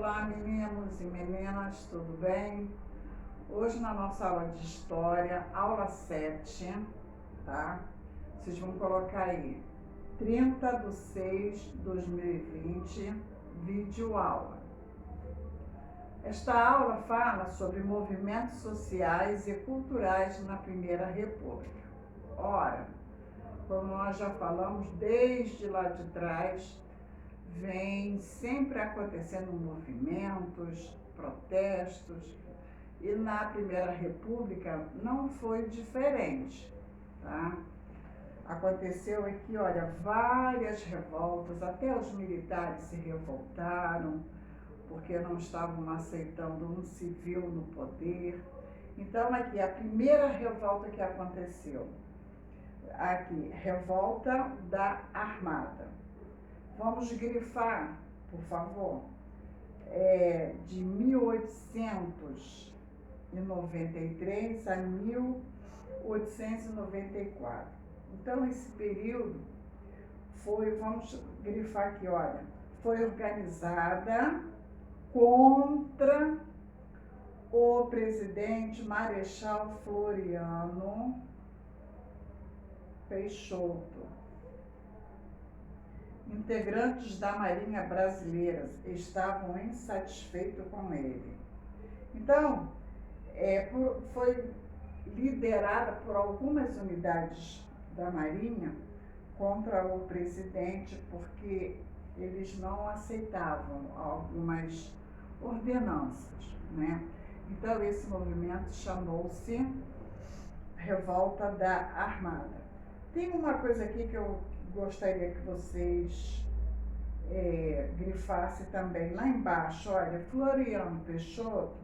Olá, meninos e meninas, tudo bem? Hoje na nossa aula de História, aula 7, tá? Vocês vão colocar aí 30/6/2020, vídeo aula. Esta aula fala sobre movimentos sociais e culturais na Primeira República. Ora, como nós já falamos desde lá de trás, vem sempre acontecendo movimentos, protestos, e na Primeira República não foi diferente, tá? Aconteceu aqui, olha, várias revoltas, até os militares se revoltaram, porque não estavam aceitando um civil no poder. Então, aqui, a primeira revolta que aconteceu, aqui, revolta da Armada. Vamos grifar, por favor, de 1893 a 1894. Então, esse período foi, vamos grifar aqui, olha, foi organizada contra o presidente Marechal Floriano Peixoto. Integrantes da Marinha Brasileira estavam insatisfeitos com ele. Então, foi liderada por algumas unidades da Marinha contra o presidente, porque eles não aceitavam algumas ordenanças, né? Então, esse movimento chamou-se Revolta da Armada. Tem uma coisa aqui que eu gostaria que vocês grifassem também. Lá embaixo, olha, Floriano Peixoto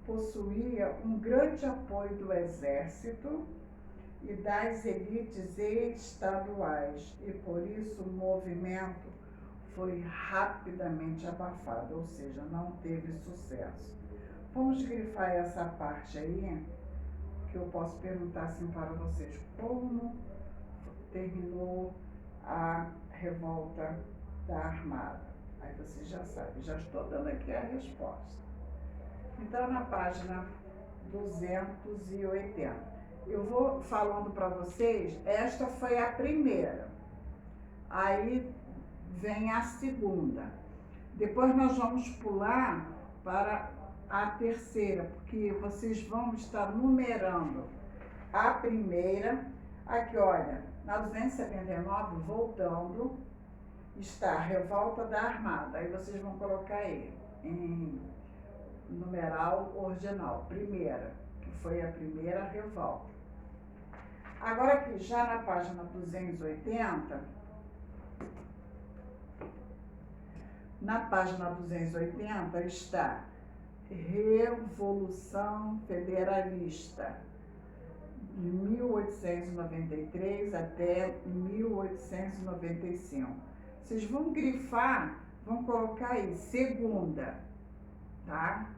possuía um grande apoio do Exército e das elites estaduais, e por isso o movimento foi rapidamente abafado, ou seja, não teve sucesso. Vamos grifar essa parte aí, que eu posso perguntar assim para vocês: como terminou a revolta da Armada? Aí vocês já sabem, já estou dando aqui a resposta. Então, na página 280, eu vou falando para vocês, esta foi a primeira, aí vem a segunda, depois nós vamos pular para a terceira, porque vocês vão estar numerando a primeira. Aqui, olha, na 279, voltando, está a Revolta da Armada. Aí vocês vão colocar aí, em numeral ordinal, primeira, que foi a primeira revolta. Agora aqui, já na página 280, na página 280 está Revolução Federalista, de 1893 até 1895. Vocês vão grifar, vão colocar aí, segunda, tá?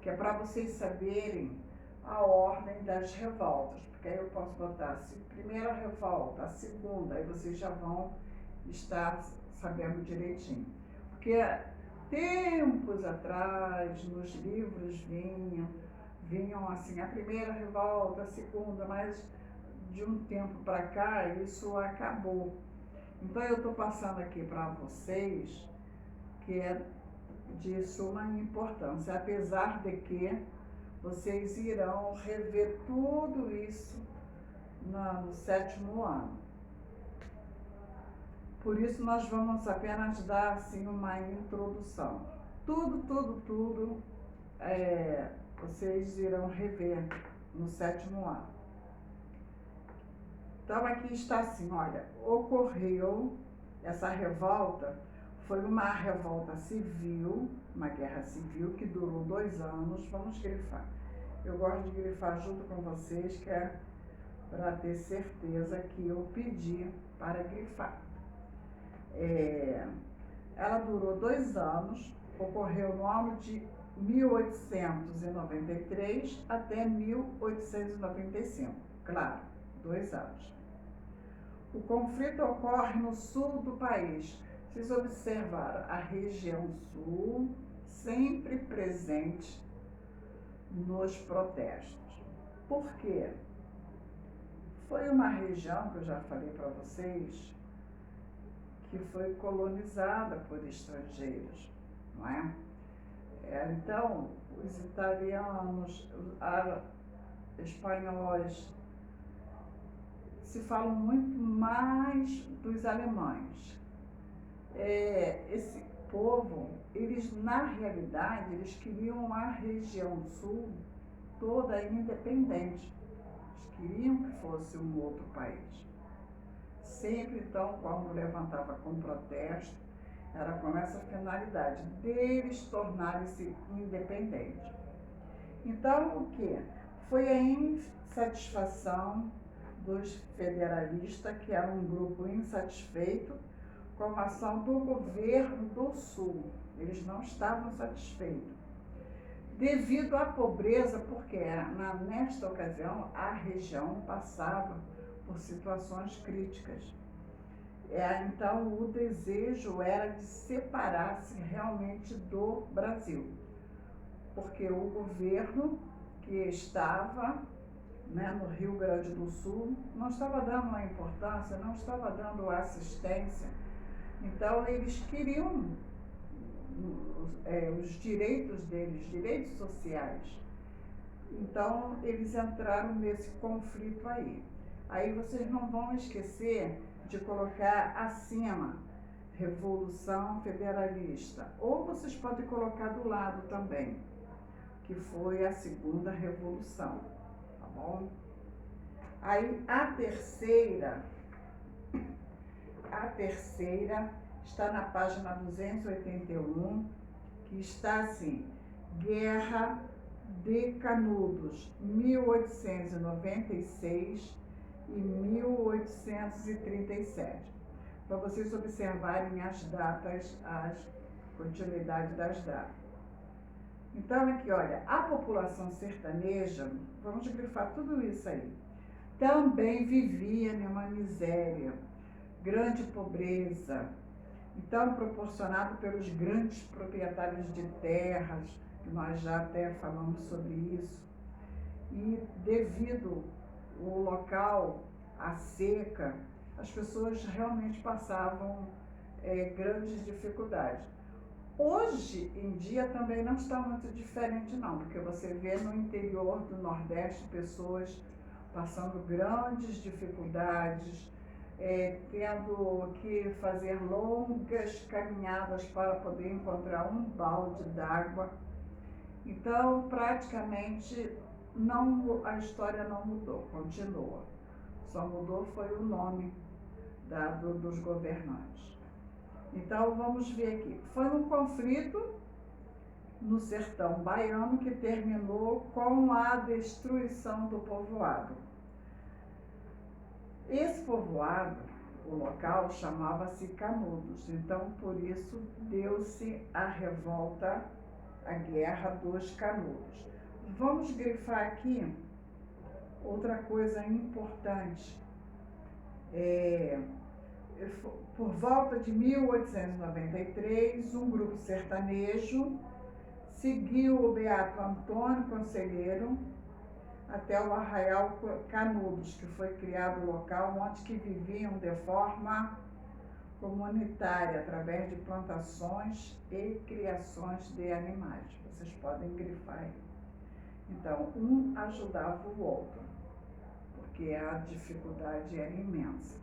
Que é para vocês saberem a ordem das revoltas, porque aí eu posso botar primeira revolta, a segunda, aí vocês já vão estar sabendo direitinho. Porque tempos atrás, nos livros vinham assim, a primeira revolta, a segunda, mas de um tempo para cá isso acabou. Então eu estou passando aqui para vocês que é de suma importância, apesar de que vocês irão rever tudo isso no 7º ano. Por isso nós vamos apenas dar assim uma introdução. Tudo vocês irão rever no 7º ano. Então aqui está assim, olha, ocorreu essa revolta, foi uma revolta civil, uma guerra civil que durou 2 anos. Vamos grifar. Eu gosto de grifar junto com vocês, que é para ter certeza que eu pedi para grifar. Ela durou 2 anos, ocorreu no ano de 1893 até 1895, claro, 2 anos. O conflito ocorre no sul do país. Vocês observaram a região sul, sempre presente nos protestos. Por quê? Foi uma região, que eu já falei para vocês, que foi colonizada por estrangeiros, não é? Então, os italianos, os espanhóis, se falam muito mais dos alemães. Esse povo, eles na realidade, eles queriam a região sul toda independente. Eles queriam que fosse um outro país. Sempre então, quando levantava com protesto, era com essa finalidade, deles tornarem-se independentes. Então, o que? Foi a insatisfação dos federalistas, que era um grupo insatisfeito com a ação do governo do Sul. Eles não estavam satisfeitos. Devido à pobreza, porque nesta ocasião a região passava por situações críticas. Então, o desejo era de separar-se realmente do Brasil, porque o governo que estava no Rio Grande do Sul não estava dando a importância, não estava dando assistência. Então, eles queriam os direitos deles, direitos sociais. Então, eles entraram nesse conflito aí. Aí vocês não vão esquecer de colocar acima Revolução Federalista, ou vocês podem colocar do lado também, que foi a segunda revolução, tá bom? Aí a terceira está na página 281, que está assim: Guerra de Canudos, 1896 e 1837, para vocês observarem as datas, a continuidade das datas. Então, aqui, olha, a população sertaneja, vamos grifar tudo isso aí, também vivia numa miséria, grande pobreza, então proporcionado pelos grandes proprietários de terras, que nós já até falamos sobre isso, e devido o local, a seca, as pessoas realmente passavam grandes dificuldades. Hoje em dia também não está muito diferente não, porque você vê no interior do Nordeste pessoas passando grandes dificuldades, tendo que fazer longas caminhadas para poder encontrar um balde d'água. Então, praticamente, a história não mudou, continua. Só mudou foi o nome dado dos governantes. Então, vamos ver aqui. Foi um conflito no sertão baiano que terminou com a destruição do povoado. Esse povoado, o local, chamava-se Canudos. Então, por isso, deu-se a revolta, a Guerra dos Canudos. Vamos grifar aqui outra coisa importante. Por volta de 1893, um grupo sertanejo seguiu o Beato Antônio Conselheiro até o Arraial Canudos, que foi criado o local onde que viviam de forma comunitária, através de plantações e criações de animais. Vocês podem grifar aí. Então, um ajudava o outro, porque a dificuldade era imensa.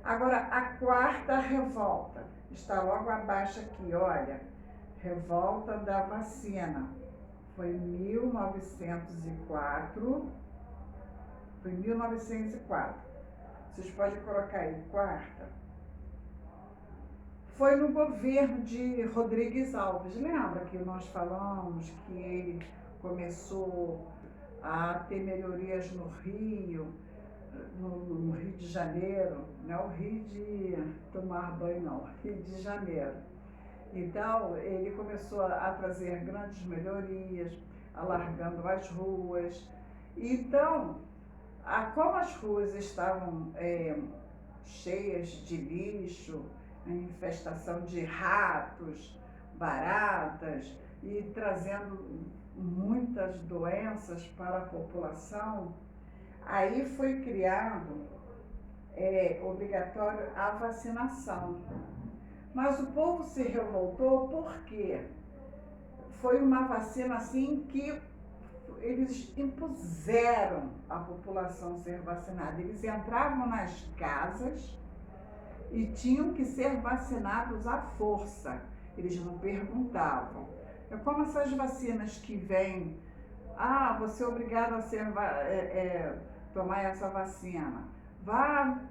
Agora, a quarta revolta está logo abaixo aqui, olha, revolta da vacina. Foi 1904. Vocês podem colocar aí, quarta. Foi no governo de Rodrigues Alves. Lembra que nós falamos que ele começou a ter melhorias no Rio, no Rio de Janeiro, não é o Rio de tomar banho não, Rio de Janeiro. Então, ele começou a trazer grandes melhorias, alargando as ruas. Então, como as ruas estavam cheias de lixo, infestação de ratos, baratas e trazendo muitas doenças para a população, aí foi criado obrigatório a vacinação. Mas o povo se revoltou porque foi uma vacina assim que eles impuseram à população ser vacinada. Eles entravam nas casas e tinham que ser vacinados à força. Eles não perguntavam. É como essas vacinas que vêm, você é obrigado a tomar essa vacina. Vá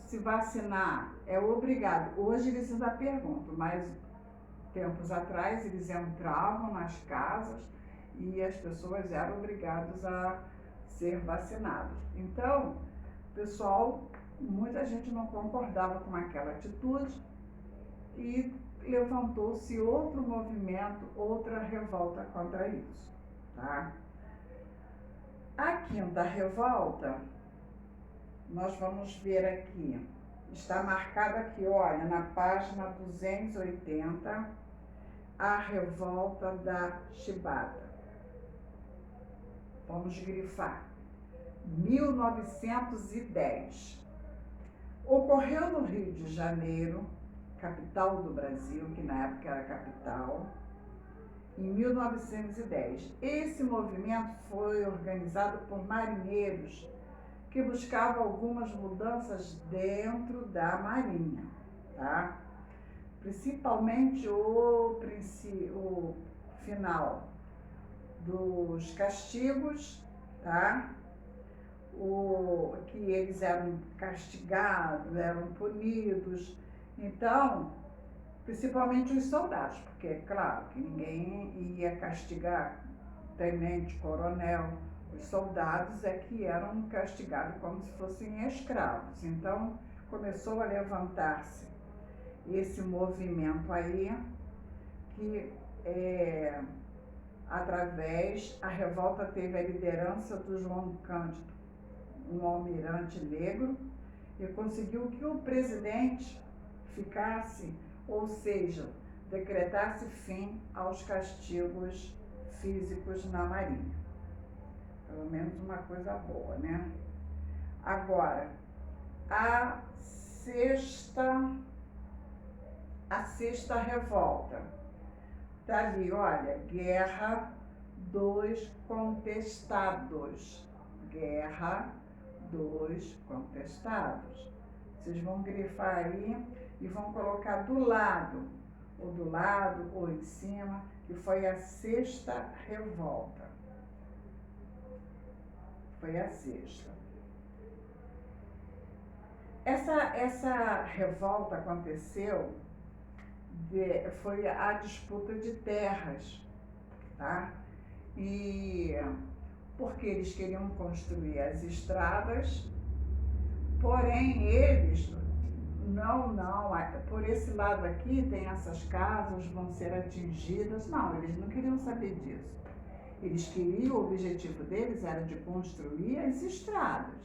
se vacinar, é obrigado. Hoje eles ainda perguntam, mas tempos atrás eles entravam nas casas e as pessoas eram obrigadas a ser vacinadas. Então, pessoal, muita gente não concordava com aquela atitude e levantou-se outro movimento, outra revolta contra isso, tá? A quinta revolta, nós vamos ver aqui, está marcada aqui, olha, na página 280, a revolta da Chibata. Vamos grifar. 1910. Ocorreu no Rio de Janeiro, capital do Brasil, que na época era capital, em 1910. Esse movimento foi organizado por marinheiros que buscavam algumas mudanças dentro da Marinha, tá? Principalmente o final dos castigos, tá? Que eles eram castigados, eram punidos. Então, principalmente os soldados, porque é claro que ninguém ia castigar tenente, coronel. Os soldados é que eram castigados como se fossem escravos. Então, começou a levantar-se esse movimento aí, que a revolta teve a liderança do João Cândido, um almirante negro, e conseguiu que o presidente ficasse, ou seja, decretasse fim aos castigos físicos na Marinha. Pelo menos uma coisa boa, né? Agora, a sexta revolta. Tá ali, olha, Guerra dos Contestados. Guerra dos Contestados. Vocês vão grifar aí e vão colocar do lado, ou em cima, que foi a sexta revolta. Foi a sexta. Essa revolta aconteceu, foi a disputa de terras, tá? E porque eles queriam construir as estradas, porém eles, não, por esse lado aqui tem essas casas, vão ser atingidas. Não, eles não queriam saber disso. Eles queriam, o objetivo deles era de construir as estradas.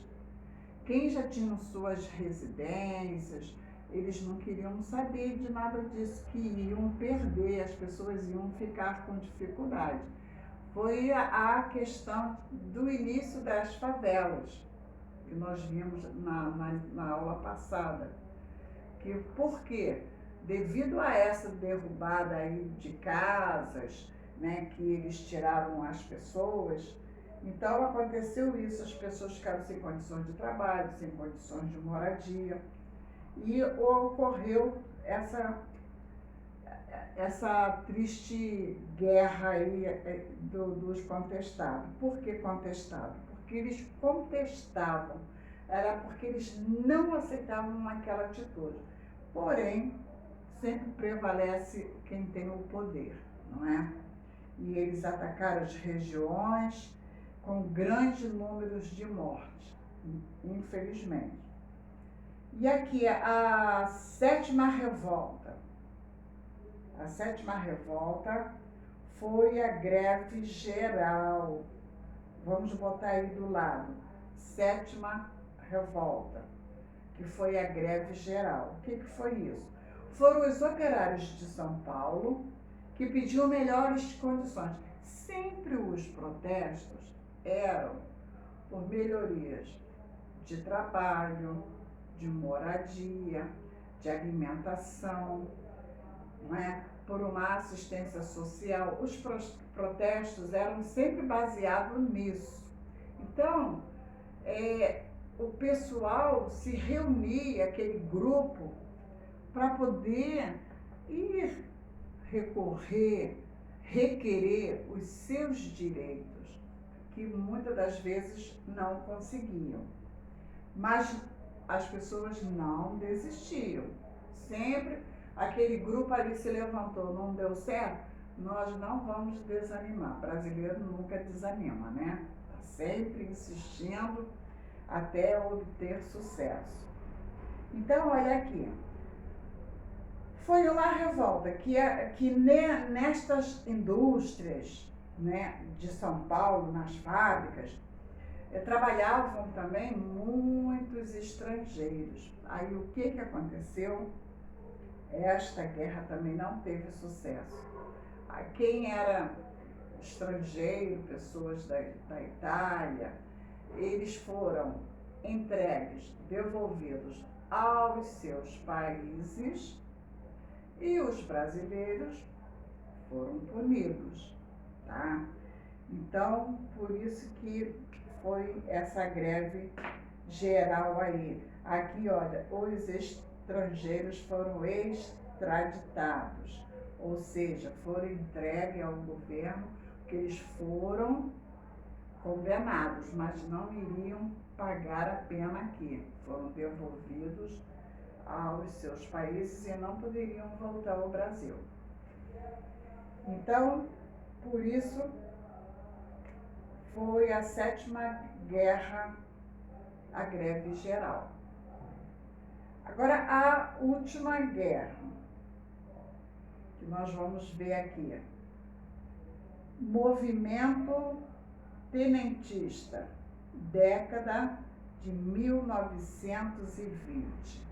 Quem já tinha suas residências, eles não queriam saber de nada disso, que iam perder, as pessoas iam ficar com dificuldade. Foi a questão do início das favelas, que nós vimos na aula passada. Que, por quê? Devido a essa derrubada aí de casas, né, que eles tiraram as pessoas, então aconteceu isso, as pessoas ficaram sem condições de trabalho, sem condições de moradia, e ocorreu essa triste guerra aí dos contestados. Por que contestado? Porque eles contestavam, era porque eles não aceitavam aquela atitude. Porém, sempre prevalece quem tem o poder, não é? E eles atacaram as regiões com grandes números de mortes, infelizmente. E aqui a sétima revolta. A sétima revolta foi a greve geral. Vamos botar aí do lado. Sétima revolta, que foi a greve geral. O que foi isso? Foram os operários de São Paulo que pediam melhores condições. Sempre os protestos eram por melhorias de trabalho, de moradia, de alimentação, não é? Por uma assistência social. Os protestos eram sempre baseados nisso. Então, o pessoal se reunia, aquele grupo, para poder ir recorrer, requerer os seus direitos, que muitas das vezes não conseguiam. Mas as pessoas não desistiam. Sempre aquele grupo ali se levantou, não deu certo, nós não vamos desanimar. Brasileiro nunca desanima, né? Está sempre insistindo até obter sucesso. Então, olha aqui. Foi uma revolta que nestas indústrias, né, de São Paulo, nas fábricas, trabalhavam também muitos estrangeiros. Aí o que aconteceu? Esta guerra também não teve sucesso. Quem era estrangeiro, pessoas da Itália, eles foram entregues, devolvidos aos seus países, e os brasileiros foram punidos, tá? Então, por isso que foi essa greve geral aí. Aqui, olha, os estrangeiros foram extraditados, ou seja, foram entregues ao governo, porque eles foram condenados, mas não iriam pagar a pena aqui. Foram devolvidos aos seus países e não poderiam voltar ao Brasil. Então, por isso, foi a 7ª guerra, a greve geral. Agora, a última guerra, que nós vamos ver aqui. Movimento tenentista, década de 1920.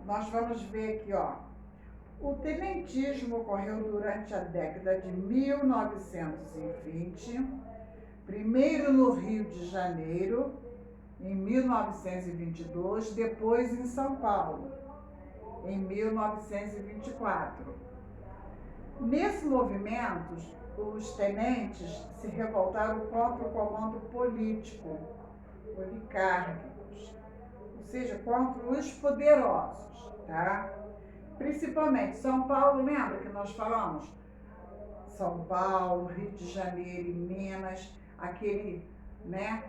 Nós vamos ver aqui, ó. O tenentismo ocorreu durante a década de 1920, primeiro no Rio de Janeiro, em 1922, depois em São Paulo, em 1924. Nesse movimento, os tenentes se revoltaram contra o comando político, oligárquicos, ou seja, contra os poderosos, tá? Principalmente São Paulo, lembra que nós falamos? São Paulo, Rio de Janeiro e Minas, aquele, né,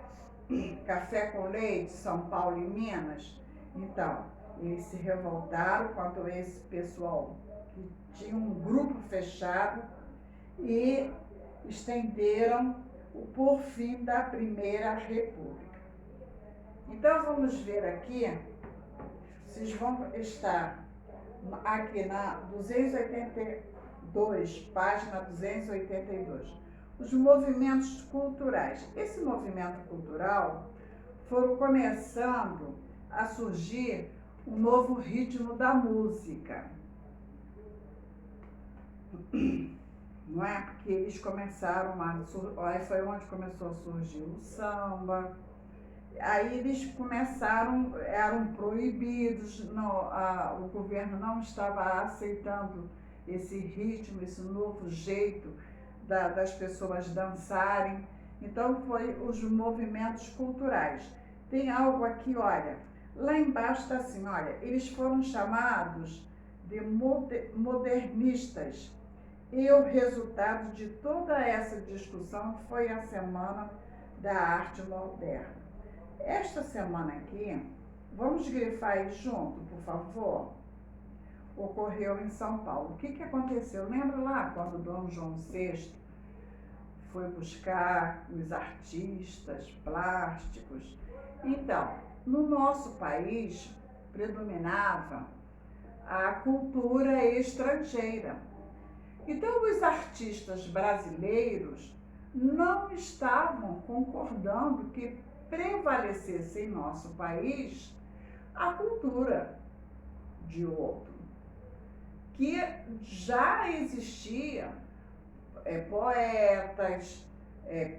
café com leite, São Paulo e Minas. Então, eles se revoltaram contra esse pessoal que tinha um grupo fechado e estenderam o porfim da Primeira República. Então, vamos ver aqui, vocês vão estar aqui na 282, página 282, os movimentos culturais. Esse movimento cultural foram começando a surgir um novo ritmo da música. Não é? Porque eles começaram aí foi onde começou a surgir o samba. Aí eles começaram, eram proibidos, o governo não estava aceitando esse ritmo, esse novo jeito das pessoas dançarem. Então, foi os movimentos culturais. Tem algo aqui, olha, lá embaixo está assim, olha, eles foram chamados de modernistas. E o resultado de toda essa discussão foi a Semana da Arte Moderna. Esta semana aqui, vamos grifar aí junto, por favor? Ocorreu em São Paulo. O que aconteceu? Lembra lá quando Dom João VI foi buscar os artistas plásticos? Então, no nosso país predominava a cultura estrangeira. Então, os artistas brasileiros não estavam concordando que prevalecesse em nosso país a cultura de outro. que já existia poetas,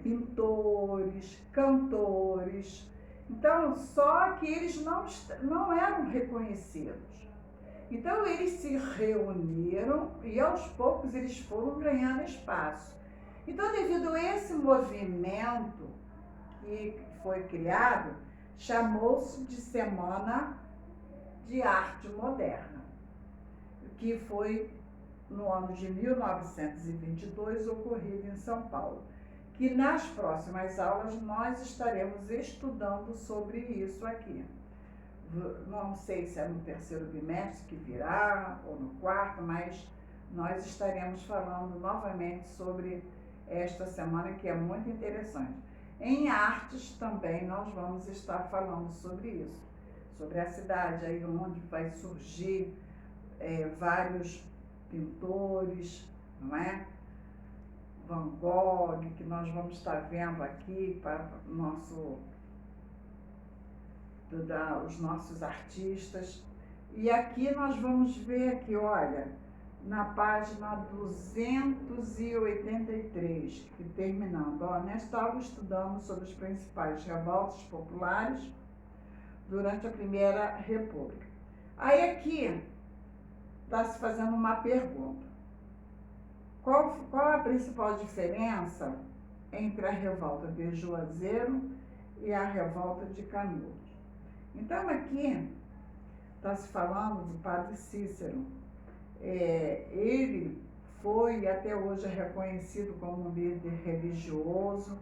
pintores, cantores. Então, só que eles não eram reconhecidos. Então, eles se reuniram e, aos poucos, eles foram ganhando espaço. Então, devido a esse movimento que foi criado, chamou-se de Semana de Arte Moderna, que foi no ano de 1922 ocorrido em São Paulo, que nas próximas aulas nós estaremos estudando sobre isso aqui. Não sei se é no terceiro bimestre que virá ou no quarto, mas nós estaremos falando novamente sobre esta semana, que é muito interessante. Em artes também nós vamos estar falando sobre isso, sobre a cidade aí onde vai surgir vários pintores, não é? Van Gogh, que nós vamos estar vendo aqui para os nossos artistas. E aqui nós vamos ver aqui, olha, na página 283, que terminando, ó, nesta aula estudamos sobre as principais revoltas populares durante a Primeira República. Aí aqui está se fazendo uma pergunta. Qual a principal diferença entre a revolta de Juazeiro e a revolta de Canudos? Então, aqui está se falando do padre Cícero. Ele foi e até hoje é reconhecido como um líder religioso,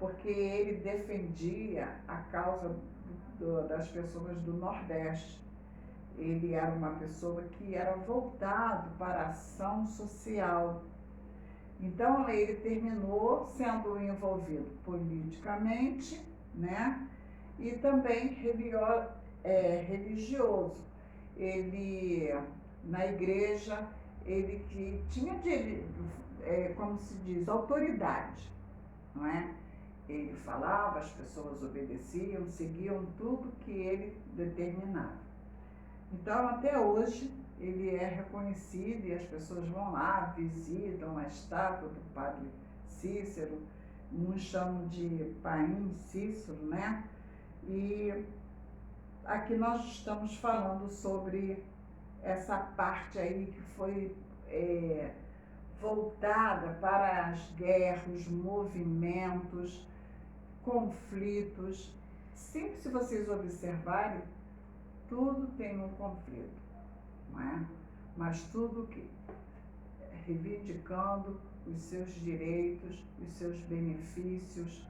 porque ele defendia a causa das pessoas do Nordeste. Ele era uma pessoa que era voltado para a ação social. Então, ele terminou sendo envolvido politicamente, né? E também religioso. Ele, na igreja, ele que tinha, como se diz, autoridade, não é? Ele falava, as pessoas obedeciam, seguiam tudo que ele determinava. Então, até hoje, ele é reconhecido e as pessoas vão lá, visitam a estátua do padre Cícero, uns chamam de Paim Cícero, né? E aqui nós estamos falando sobre essa parte aí que foi voltada para as guerras, os movimentos, conflitos. Sempre, se vocês observarem, tudo tem um conflito, não é? Mas tudo que reivindicando os seus direitos, os seus benefícios,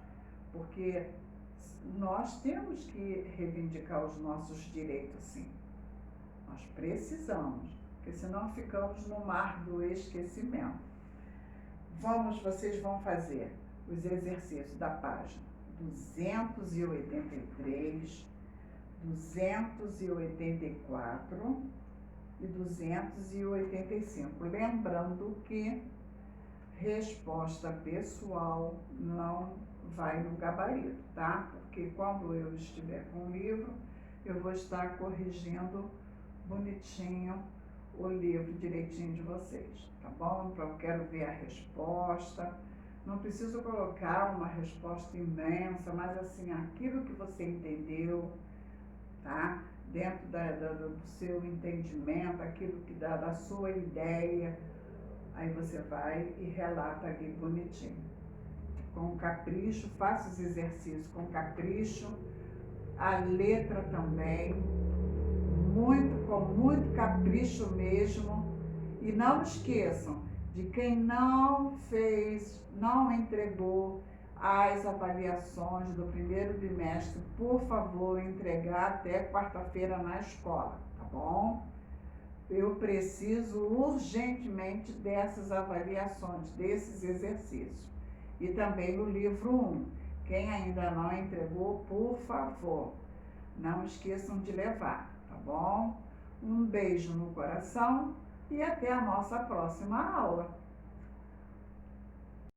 porque nós temos que reivindicar os nossos direitos, sim. Nós precisamos, porque senão ficamos no mar do esquecimento. Vocês vão fazer os exercícios da página 283, 284 e 285. Lembrando que resposta pessoal não vai no gabarito, tá? Porque quando eu estiver com o livro, eu vou estar corrigindo bonitinho o livro direitinho de vocês, tá bom? Então, eu quero ver a resposta. Não preciso colocar uma resposta imensa, mas assim, aquilo que você entendeu, tá? Dentro do seu entendimento, aquilo que dá da sua ideia, aí você vai e relata ali bonitinho. Com capricho, faça os exercícios com capricho, a letra também, com muito capricho mesmo. E não esqueçam de quem não fez, não entregou as avaliações do primeiro bimestre, por favor, entregar até quarta-feira na escola, tá bom? Eu preciso urgentemente dessas avaliações, desses exercícios. E também no livro 1. Quem ainda não entregou, por favor, não esqueçam de levar, tá bom? Um beijo no coração e até a nossa próxima aula.